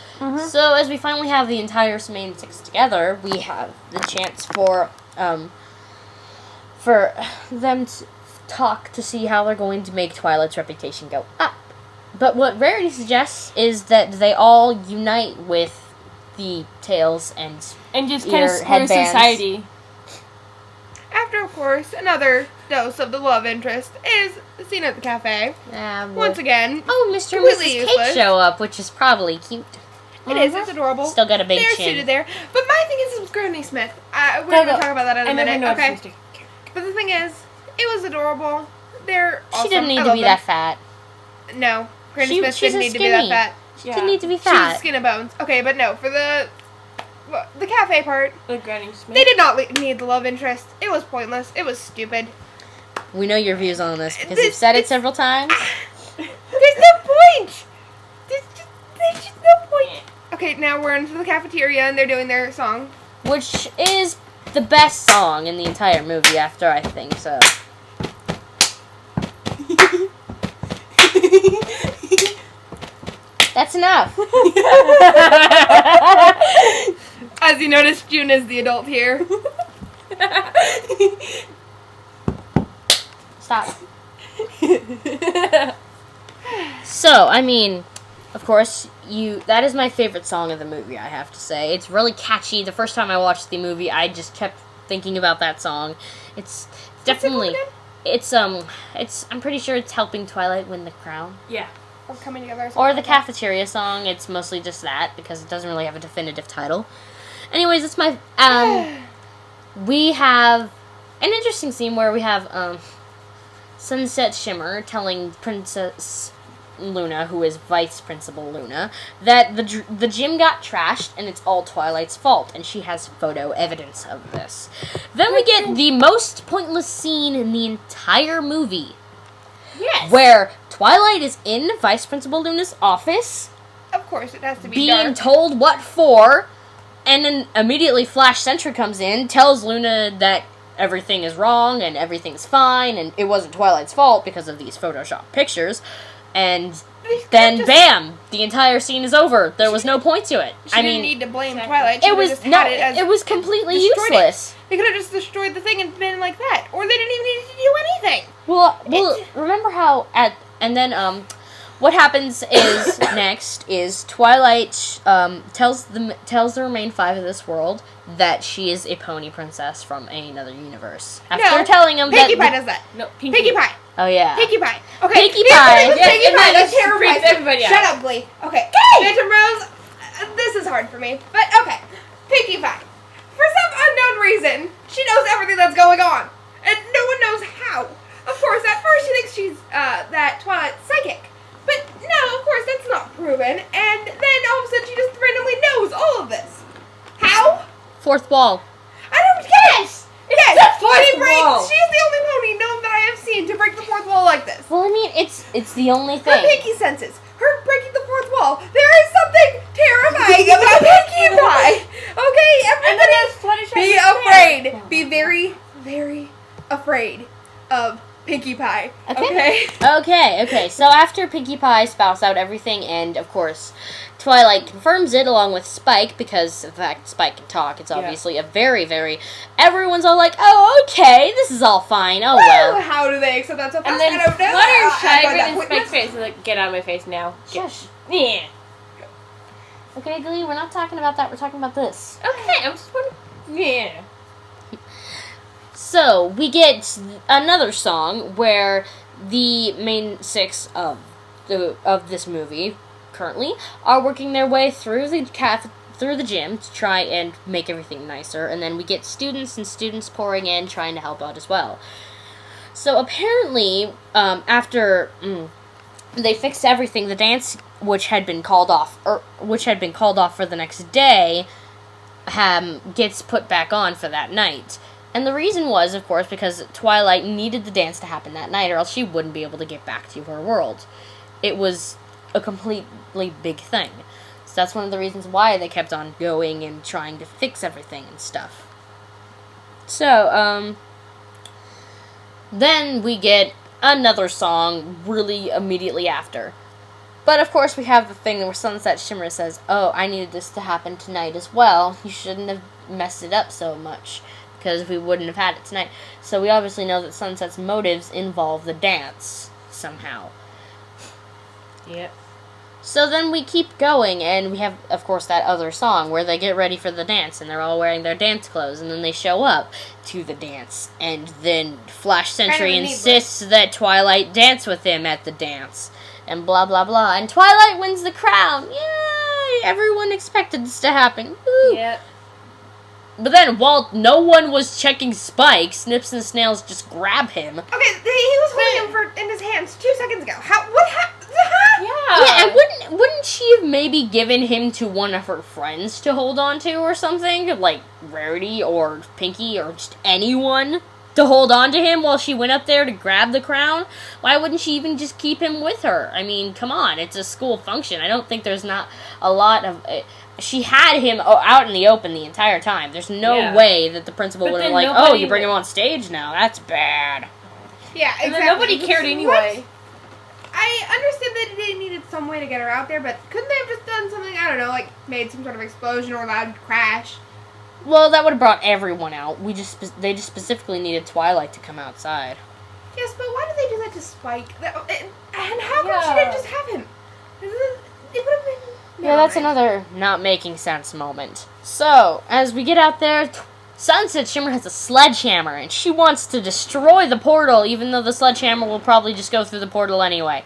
Speaker 1: So as we finally have the entire main 6 together, we have the chance for them to talk to see how they're going to make Twilight's reputation go up. But what Rarity suggests is that they all unite with the tails and
Speaker 2: just kind of
Speaker 1: ear
Speaker 2: screw
Speaker 1: headbands.
Speaker 2: society.
Speaker 3: After, of course, another dose of the love interest is the scene at the cafe. Once again,
Speaker 1: oh, Mr. and
Speaker 3: completely
Speaker 1: Mrs.
Speaker 3: useless.
Speaker 1: Cake show up, which is probably cute.
Speaker 3: It is. It's adorable.
Speaker 1: Still got a big
Speaker 3: They're
Speaker 1: chin.
Speaker 3: suited there. But my thing is with Granny Smith. We're
Speaker 2: Go,
Speaker 3: going to
Speaker 2: go.
Speaker 3: talk about that in a
Speaker 2: I never
Speaker 3: minute.
Speaker 2: noticed
Speaker 3: Okay.
Speaker 2: Mr.
Speaker 3: But the thing is, it was adorable. They're
Speaker 1: She
Speaker 3: awesome.
Speaker 1: didn't need
Speaker 3: I
Speaker 1: to
Speaker 3: love
Speaker 1: be
Speaker 3: them.
Speaker 1: that fat.
Speaker 3: No. Granny
Speaker 1: She-
Speaker 3: Smith
Speaker 1: she's
Speaker 3: didn't
Speaker 1: a
Speaker 3: need to be that
Speaker 1: skinny.
Speaker 3: fat.
Speaker 1: She
Speaker 2: Yeah.
Speaker 1: didn't need to be
Speaker 3: She was
Speaker 1: fat.
Speaker 3: skin and bones. Okay, but no. For the cafe part,
Speaker 2: With Granny Smith.
Speaker 3: they did not need the love interest. It was pointless. It was stupid.
Speaker 1: We know your views on this because
Speaker 3: This-
Speaker 1: you've said it
Speaker 3: it's-
Speaker 1: several times.
Speaker 3: There's no point. There's just no point. Okay, now we're into the cafeteria and they're doing their song.
Speaker 1: Which is the best song in the entire movie after I think so. That's enough.
Speaker 3: As you notice, June is the adult here.
Speaker 1: Stop. So, I mean, of course, that is my favorite song of the movie, I have to say. It's really catchy. The first time I watched the movie, I just kept thinking about that song. It's definitely, I'm pretty sure it's helping Twilight win the crown.
Speaker 2: Yeah.
Speaker 3: Or coming together.
Speaker 1: Or the cafeteria song, it's mostly just that, because it doesn't really have a definitive title. Anyways, it's my, we have an interesting scene where we have, Sunset Shimmer telling Princess Luna, who is Vice Principal Luna, that the gym got trashed and it's all Twilight's fault, and she has photo evidence of this. Then we get the most pointless scene in the entire movie.
Speaker 2: Yes.
Speaker 1: Where Twilight is in Vice Principal Luna's office,
Speaker 3: Of course, it has to be
Speaker 1: being
Speaker 3: dark.
Speaker 1: told what for, and then immediately Flash Sentry comes in, tells Luna that everything is wrong and everything's fine, and it wasn't Twilight's fault because of these Photoshop pictures, and then bam, the entire scene is over. There was no point to it.
Speaker 3: She didn't need to blame Twilight. She
Speaker 1: it was
Speaker 3: just had it, as
Speaker 1: it was completely
Speaker 3: destroyed
Speaker 1: useless.
Speaker 3: They could have just destroyed the thing and been like that, or they didn't even need to do anything.
Speaker 1: Well, remember how what happens is next is Twilight tells the remaining 5 of this world that she is a pony princess from another universe. After telling them
Speaker 3: Pinkie
Speaker 1: that
Speaker 3: Pie does that.
Speaker 2: No,
Speaker 3: Pinkie Pie.
Speaker 1: Oh yeah.
Speaker 3: Pinkie Pie. Okay.
Speaker 1: Pinkie Pie.
Speaker 3: Pinkie
Speaker 2: Yeah,
Speaker 3: Pie.
Speaker 2: and
Speaker 3: That
Speaker 2: then
Speaker 3: terrifies
Speaker 2: freaks everybody out.
Speaker 3: Shut up, Glee. Okay. Phantom Rose. This is hard for me, but okay. Pinkie Pie. For some unknown reason, she knows everything that's going on, and no one knows how. Of course, at first she thinks she's that Twilight's psychic, but no, of course that's not proven. And then all of a sudden she just randomly knows all of this. How?
Speaker 1: Fourth wall.
Speaker 3: I don't guess. Yes,
Speaker 2: the fourth
Speaker 3: she breaks.
Speaker 2: wall.
Speaker 3: She's the only pony known that I have seen to break the fourth wall like this.
Speaker 1: Well, I mean, it's the only
Speaker 3: Her
Speaker 1: thing.
Speaker 3: pinky senses. Her breaking the fourth wall. There is something terrifying about Pinkie Pie. Okay, everybody. and be very, very afraid of Pinkie Pie. Okay?
Speaker 1: Okay. So after Pinkie Pie spouts out everything, and of course, Twilight confirms it along with Spike, because of the fact Spike can talk. It's obviously a very, very... Everyone's all like, oh, okay, this is all fine. Oh, well.
Speaker 3: How do they accept that so fast?
Speaker 2: And then
Speaker 3: I don't know.
Speaker 2: Flutter
Speaker 3: I find that
Speaker 2: in Spike's face and like, get out of my face now.
Speaker 1: Shush.
Speaker 2: Yeah.
Speaker 1: Okay, Glee, we're not talking about that. We're talking about this.
Speaker 2: Okay, I'm just wondering. Yeah.
Speaker 1: So, we get another song where the main six of this movie currently are working their way through the gym to try and make everything nicer, and then we get students pouring in trying to help out as well. So apparently, after they fixed everything, the dance which had been called off for the next day gets put back on for that night. And the reason was, of course, because Twilight needed the dance to happen that night, or else she wouldn't be able to get back to her world. It was a completely big thing. So that's one of the reasons why they kept on going and trying to fix everything and stuff. So, then we get another song really immediately after. But of course we have the thing where Sunset Shimmer says, oh, I needed this to happen tonight as well. You shouldn't have messed it up so much, because we wouldn't have had it tonight. So we obviously know that Sunset's motives involve the dance, somehow.
Speaker 2: Yep.
Speaker 1: So then we keep going, and we have, of course, that other song where they get ready for the dance, and they're all wearing their dance clothes, and then they show up to the dance, and then Flash Sentry insists that Twilight dance with him at the dance, and blah, blah, blah, and Twilight wins the crown! Yay! Everyone expected this to happen. Woo!
Speaker 2: Yep.
Speaker 1: But then, while no one was checking Spike, Snips and Snails just grab him.
Speaker 3: Okay, he was holding him in his hands 2 seconds ago. What happened?
Speaker 1: Yeah, and wouldn't she have maybe given him to one of her friends to hold on to or something? Like Rarity or Pinkie or just anyone to hold on to him while she went up there to grab the crown? Why wouldn't she even just keep him with her? I mean, come on, it's a school function. I don't think there's not a lot of... She had him out in the open the entire time. There's no way that the principal would have like, oh, you bring him on stage now? That's bad.
Speaker 3: Yeah, exactly.
Speaker 2: And then nobody cared anyway.
Speaker 3: I understood that they needed some way to get her out there, but couldn't they have just done something, I don't know, like made some sort of explosion or loud crash?
Speaker 1: Well, that would have brought everyone out. They just specifically needed Twilight to come outside.
Speaker 3: Yes, but why did they do that to Spike? And how come she didn't just have him? It would have been...
Speaker 1: Yeah, that's another not making sense moment. So, as we get out there, Sunset Shimmer has a sledgehammer, and she wants to destroy the portal, even though the sledgehammer will probably just go through the portal anyway.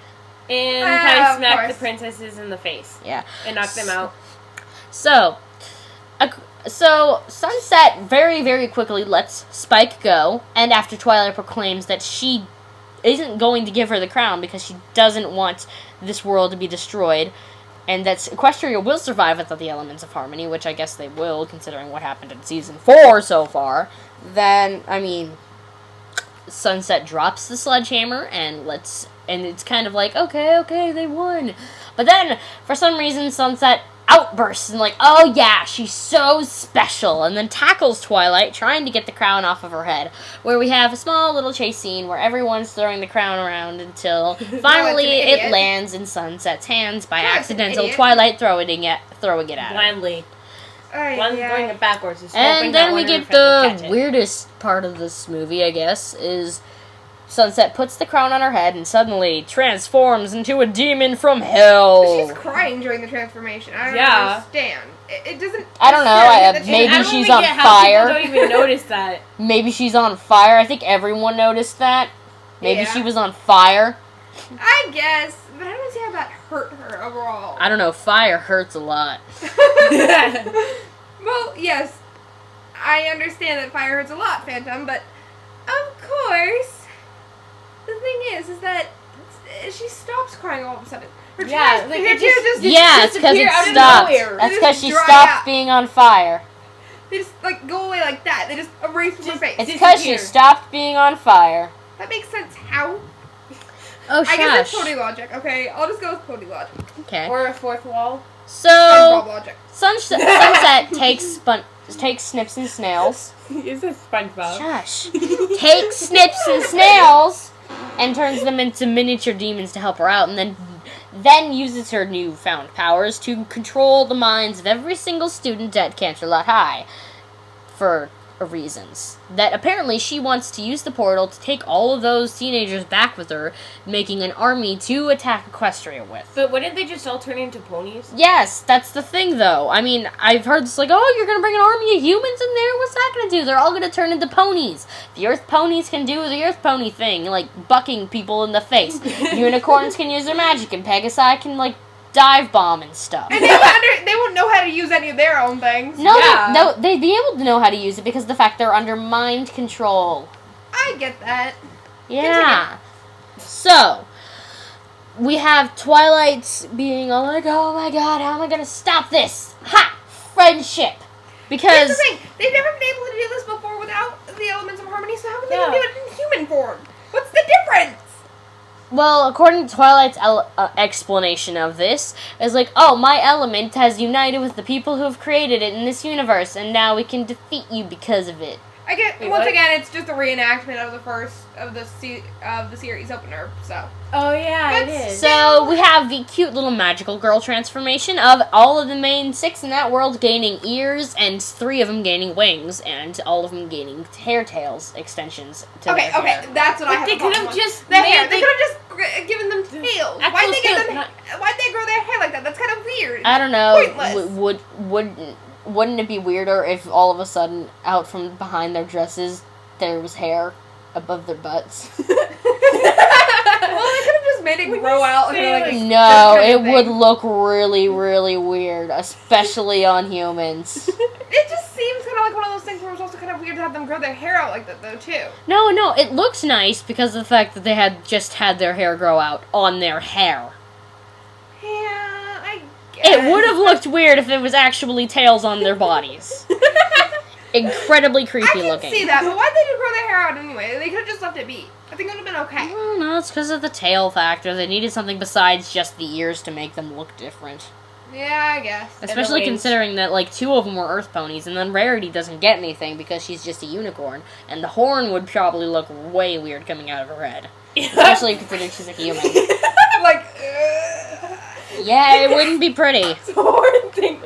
Speaker 2: And kind of smack the princesses in the face.
Speaker 1: Yeah.
Speaker 2: And knock them out.
Speaker 1: So Sunset very, very quickly lets Spike go, and after Twilight proclaims that she isn't going to give her the crown because she doesn't want this world to be destroyed, and that Equestria will survive without the elements of harmony, which I guess they will, considering what happened in Season 4 so far, then, I mean, Sunset drops the sledgehammer and it's kind of like, okay, they won. But then, for some reason, Sunset outbursts and like, oh yeah, she's so special, and then tackles Twilight, trying to get the crown off of her head, where we have a small little chase scene where everyone's throwing the crown around until finally it lands in Sunset's hands by accidental Twilight throwing it at her.
Speaker 2: Blindly. Going it backwards.
Speaker 1: And then we get the weirdest part of this movie, I guess, is Sunset puts the crown on her head and suddenly transforms into a demon from hell.
Speaker 3: She's crying during the transformation. I don't understand. It doesn't...
Speaker 1: I don't know. Maybe she's on fire.
Speaker 2: People don't even notice that.
Speaker 1: Maybe she's on fire. I think everyone noticed that. Maybe she was on fire.
Speaker 3: I guess, but I don't see how that hurt her overall.
Speaker 1: I don't know. Fire hurts a lot.
Speaker 3: Well, yes. I understand that fire hurts a lot, Phantom, but of course... The thing is that she stops crying all of a sudden. Her tears just
Speaker 1: it's because it stopped. That's because she stopped being on fire.
Speaker 3: They just like go away like that. They just erase from her face.
Speaker 1: It's because she stopped being on fire.
Speaker 3: That makes sense. How?
Speaker 1: Oh,
Speaker 3: I guess it's pony logic. Okay, I'll just go with pony logic.
Speaker 1: Okay.
Speaker 2: Or a fourth wall.
Speaker 1: So,
Speaker 3: SpongeBob logic.
Speaker 1: Sunset takes Snips and Snails.
Speaker 2: Is this SpongeBob?
Speaker 1: Shush. Takes Snips and Snails and turns them into miniature demons to help her out, and then uses her newfound powers to control the minds of every single student at Canterlot High for reasons. That apparently she wants to use the portal to take all of those teenagers back with her, making an army to attack Equestria with.
Speaker 2: But wouldn't they just all turn into ponies?
Speaker 1: Yes, that's the thing, though. I mean, I've heard this, like, oh, you're gonna bring an army of humans in there? What's that gonna do? They're all gonna turn into ponies. The Earth ponies can do the Earth pony thing, like bucking people in the face. Unicorns can use their magic, and Pegasi can, like, dive bomb and stuff.
Speaker 3: And they won't know how to use any of their own things.
Speaker 1: No, they'd be able to know how to use it because of the fact they're under mind control.
Speaker 3: I get that.
Speaker 1: Yeah. So, we have Twilight's being all like, oh my god, how am I gonna stop this? Ha! Friendship! Because...
Speaker 3: Here's the thing, they've never been able to do this before without the elements of harmony, so how can they do it in human form? What's the difference?
Speaker 1: Well, according to Twilight's explanation of this, is like, oh, my element has united with the people who have created it in this universe, and now we can defeat you because of it.
Speaker 3: I get once again, it's just a reenactment of the first of the series opener. So.
Speaker 2: Oh yeah,
Speaker 3: But
Speaker 2: it is.
Speaker 1: So we have the cute little magical girl transformation of all of the main 6 in that world gaining ears, and 3 of them gaining wings, and all of them gaining hair tails extensions. To
Speaker 3: Okay,
Speaker 1: their hair.
Speaker 3: that's what I have.
Speaker 2: They
Speaker 3: a
Speaker 2: could
Speaker 3: problem
Speaker 2: have
Speaker 3: with.
Speaker 2: just
Speaker 3: The hair.
Speaker 2: made
Speaker 3: They
Speaker 2: like,
Speaker 3: could have just given them tails.
Speaker 2: actual
Speaker 3: Why'd they give
Speaker 2: tails,
Speaker 3: them? Why'd they grow their hair like that? That's kind of weird.
Speaker 1: I don't know.
Speaker 3: Pointless.
Speaker 1: Wouldn't it be weirder if all of a sudden, out from behind their dresses, there was hair above their butts?
Speaker 3: Well, they could have just made it grow out. And
Speaker 1: No, it would look really, really weird, especially on humans.
Speaker 3: It just seems kind of like one of those things where it's also kind of weird to have them grow their hair out like that, though, too.
Speaker 1: No, it looks nice because of the fact that they had just had their hair grow out on their hair.
Speaker 3: Yeah, I guess.
Speaker 1: It would have looked weird if it was actually tails on their bodies. Incredibly creepy
Speaker 3: I can
Speaker 1: looking.
Speaker 3: see that, but why'd they grow their hair out anyway? They could have just left it be. I think it would have been okay.
Speaker 1: No, it's because of the tail factor. They needed something besides just the ears to make them look different.
Speaker 3: Yeah, I guess.
Speaker 1: Especially considering that, like, 2 of them were Earth ponies, and then Rarity doesn't get anything because she's just a unicorn, and the horn would probably look way weird coming out of her head. Especially considering she's a human.
Speaker 3: Like,
Speaker 1: Yeah, it wouldn't be pretty.
Speaker 2: It's a horrid thing.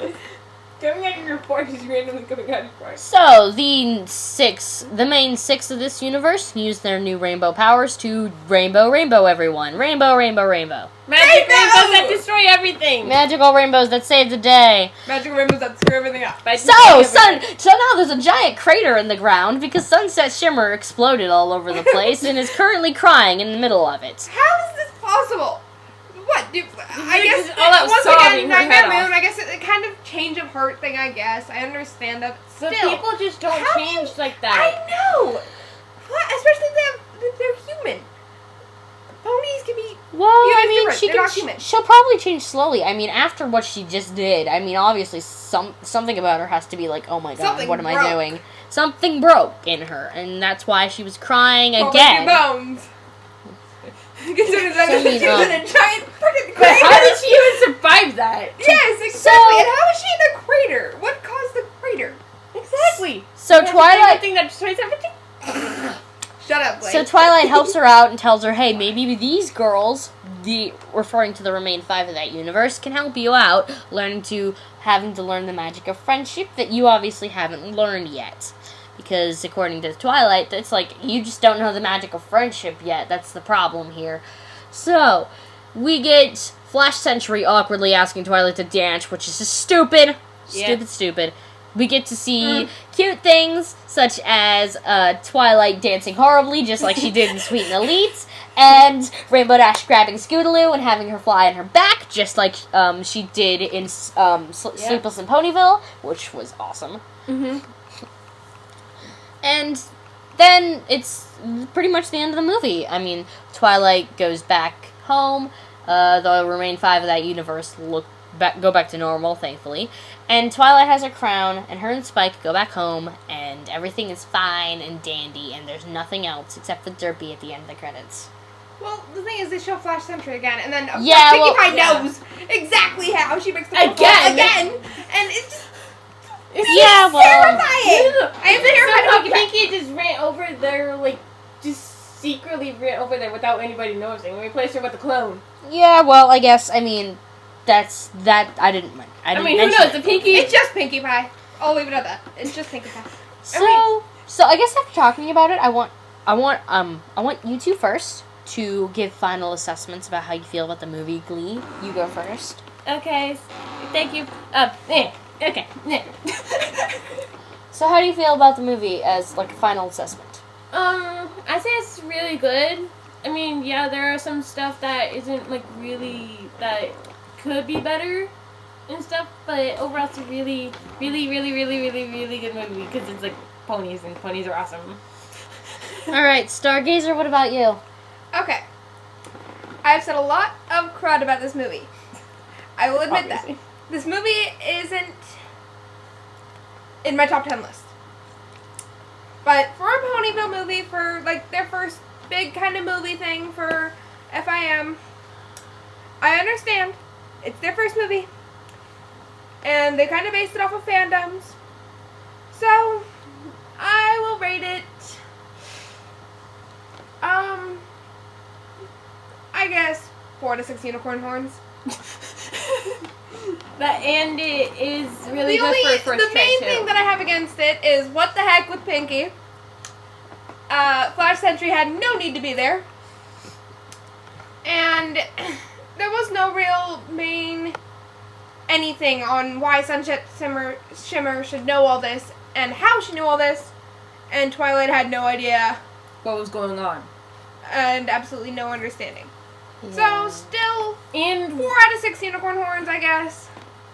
Speaker 2: Coming out of your pores is randomly coming out of your pores.
Speaker 1: So, the main 6 of this universe use their new rainbow powers to rainbow everyone. Rainbow.
Speaker 2: Magic rainbows that destroy everything.
Speaker 1: Magical rainbows that save the day.
Speaker 3: magic rainbows that screw everything up.
Speaker 1: So now there's a giant crater in the ground because Sunset Shimmer exploded all over the place and is currently crying in the middle of it.
Speaker 3: How is this possible? What? I guess
Speaker 2: all that
Speaker 3: once
Speaker 2: sobbing
Speaker 3: again,
Speaker 2: her head
Speaker 3: Nightmare
Speaker 2: off.
Speaker 3: Moon. I guess it kind of change of heart thing. I guess I understand that.
Speaker 2: But
Speaker 3: Still,
Speaker 2: people just don't
Speaker 3: how
Speaker 2: change
Speaker 3: do-
Speaker 2: like that.
Speaker 3: I know. What? Especially if they're human. Ponies can be.
Speaker 1: Well, I mean,
Speaker 3: different. They're not human.
Speaker 1: she'll probably change slowly. I mean, after what she just did, I mean, obviously something about her has to be like, oh my god,
Speaker 3: Something
Speaker 1: what am I
Speaker 3: broke.
Speaker 1: doing? Something broke in her, and that's why she was crying
Speaker 3: Your
Speaker 1: again.
Speaker 3: bones. Considering that
Speaker 1: So
Speaker 3: she was in
Speaker 1: mean,
Speaker 3: a giant freaking
Speaker 2: But
Speaker 3: crater.
Speaker 2: how did she even survive that?
Speaker 3: Yes, exactly. And how is she in the crater? What caused the crater?
Speaker 2: Exactly.
Speaker 1: So
Speaker 2: That's
Speaker 1: Twilight.
Speaker 2: the thing that destroys everything.
Speaker 3: Shut up, Blake.
Speaker 1: So Twilight helps her out and tells her, hey, maybe these girls, referring to the remaining 5 of that universe, can help you out, having to learn the magic of friendship that you obviously haven't learned yet. Because according to Twilight, it's like, you just don't know the magic of friendship yet. That's the problem here. So, we get Flash Sentry awkwardly asking Twilight to dance, which is just stupid.
Speaker 2: Yeah.
Speaker 1: Stupid. We get to see cute things, such as Twilight dancing horribly, just like she did in Sweet and Elite, and Rainbow Dash grabbing Scootaloo and having her fly on her back, just like she did in Sleepless in Ponyville, which was awesome.
Speaker 2: Mm-hmm.
Speaker 1: And then it's pretty much the end of the movie. I mean, Twilight goes back home. The remaining 5 of that universe go back to normal, thankfully. And Twilight has her crown, and her and Spike go back home, and everything is fine and dandy, and there's nothing else except the Derpy at the end of the credits.
Speaker 3: Well, the thing is, they show Flash Sentry again, and then
Speaker 1: Yeah,
Speaker 3: Pinkie
Speaker 1: well,
Speaker 3: Pie
Speaker 2: yeah.
Speaker 3: knows. exactly how she breaks the fourth wall again, and it's just
Speaker 1: Yeah, well,
Speaker 3: terrifying. I am terrified
Speaker 2: Somehow
Speaker 3: of Pinkie Pie.
Speaker 2: Pinkie just ran over there, like, just secretly ran over there without anybody noticing. We replaced her with a clone.
Speaker 1: yeah, well, I guess, I mean, that's, that, I didn't
Speaker 2: I mean, who
Speaker 1: mention
Speaker 2: knows?
Speaker 1: it.
Speaker 2: The Pinkie...
Speaker 3: It's just Pinkie Pie. I'll leave it at that. It's just Pinkie Pie.
Speaker 1: So I guess after talking about it, I want you two first to give final assessments about how you feel about the movie Glee. You go first.
Speaker 2: Okay, thank you. Okay.
Speaker 1: So how do you feel about the movie as, like, a final assessment?
Speaker 2: I say it's really good. I mean, yeah, there are some stuff that isn't, like, really, that could be better and stuff, but overall it's a really, really, really, really, really, really good movie because it's, like, ponies, and ponies are awesome.
Speaker 1: Alright, Stargazer, what about you?
Speaker 3: Okay. I've said a lot of crud about this movie. I will admit
Speaker 2: Obviously.
Speaker 3: that. This movie isn't in my top 10 list. But for a Ponyville movie, for like their first big kind of movie thing for FIM, I understand. It's their first movie. And they kind of based it off of fandoms. So, I will rate it, I guess 4 to 6 unicorn horns.
Speaker 2: And it is really
Speaker 3: The
Speaker 2: good for a first
Speaker 3: the main
Speaker 2: try,
Speaker 3: thing
Speaker 2: too.
Speaker 3: that I have against it is what the heck with Pinkie. Flash Sentry had no need to be there. And there was no real main anything on why Sunset Shimmer should know all this and how she knew all this. And Twilight had no idea
Speaker 2: What was going on?
Speaker 3: and absolutely no understanding. So still
Speaker 2: And
Speaker 3: 4 out of 6 unicorn horns, I guess.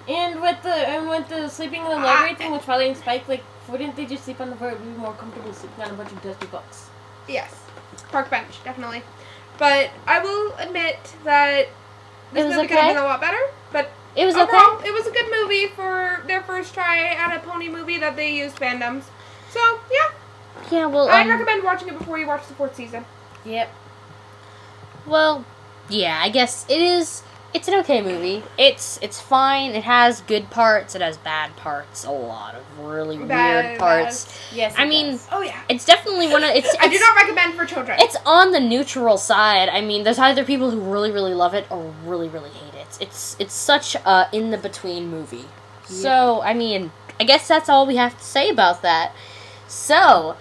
Speaker 2: And with the sleeping in the library thing with Twilight and Spike, like, wouldn't they just sleep on the floor? It would be more comfortable sleeping on a bunch of dusty books.
Speaker 3: Yes. Park bench, definitely. But I will admit that this
Speaker 1: It was
Speaker 3: movie could have
Speaker 1: okay?
Speaker 3: been a lot better. But
Speaker 1: It was
Speaker 3: overall,
Speaker 1: okay?
Speaker 3: it was a good movie for their first try at a pony movie that they used fandoms. So, yeah.
Speaker 1: Yeah, well,
Speaker 3: I'd recommend watching it before you watch the 4th season.
Speaker 2: Yep.
Speaker 1: well, yeah, I guess it's an okay movie. It's fine. It has good parts. It has bad parts. A lot of really weird parts.
Speaker 2: Yes.
Speaker 1: I
Speaker 2: it
Speaker 1: mean,
Speaker 2: does.
Speaker 3: Oh, yeah.
Speaker 1: it's definitely one of it's.
Speaker 3: I do not recommend for children.
Speaker 1: It's on the neutral side. I mean, there's either people who really, really love it or really, really hate it. It's such a in the between movie. So I mean, I guess that's all we have to say about that. So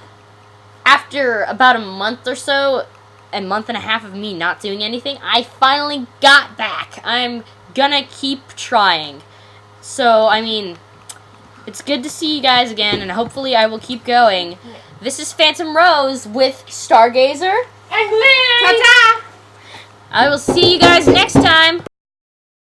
Speaker 1: after about a month or so, a month and a half of me not doing anything, I finally got back. I'm gonna keep trying. So, I mean, it's good to see you guys again, and hopefully I will keep going. This is Phantom Rose with Stargazer.
Speaker 2: And Lynn!
Speaker 3: Ta-ta!
Speaker 1: I will see you guys next time.